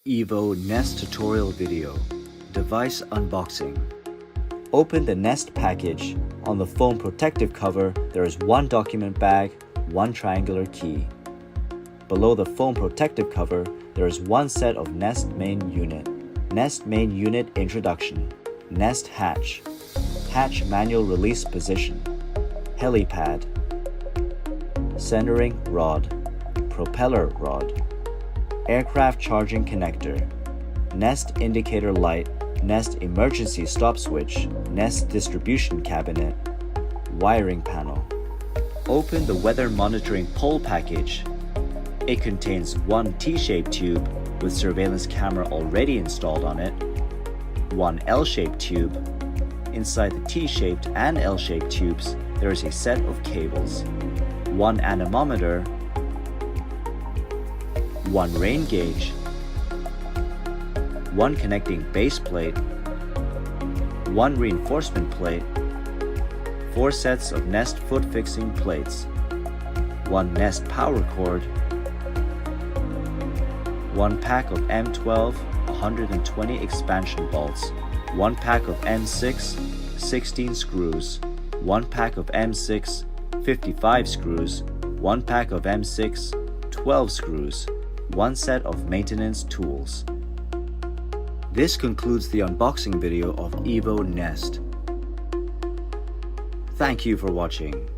Evo Nest tutorial video. Device unboxing. Open the Nest package. On the foam protective cover, there is one document bag, one triangular key. Below the foam protective cover, there is one set of Nest main unit. Nest main unit introduction. Nest hatch. Hatch manual release position. Helipad. Centering rod. Propeller rod. Aircraft charging connector. Nest indicator light. Nest emergency stop switch. Nest distribution cabinet. Wiring panel. Open the weather monitoring pole package. It contains one T-shaped tube with surveillance camera already installed on it, one L-shaped tube. Inside the T-shaped and L-shaped tubes, there is a set of cables, one anemometer, one rain gauge, one connecting base plate, one reinforcement plate, 4 sets of Nest foot fixing plates, one Nest power cord, one pack of M12 120 expansion bolts, one pack of M6 16 screws, one pack of M6 55 screws, one pack of M6 12 screws, one set of maintenance tools. This concludes the unboxing video of Evo Nest. Thank you for watching.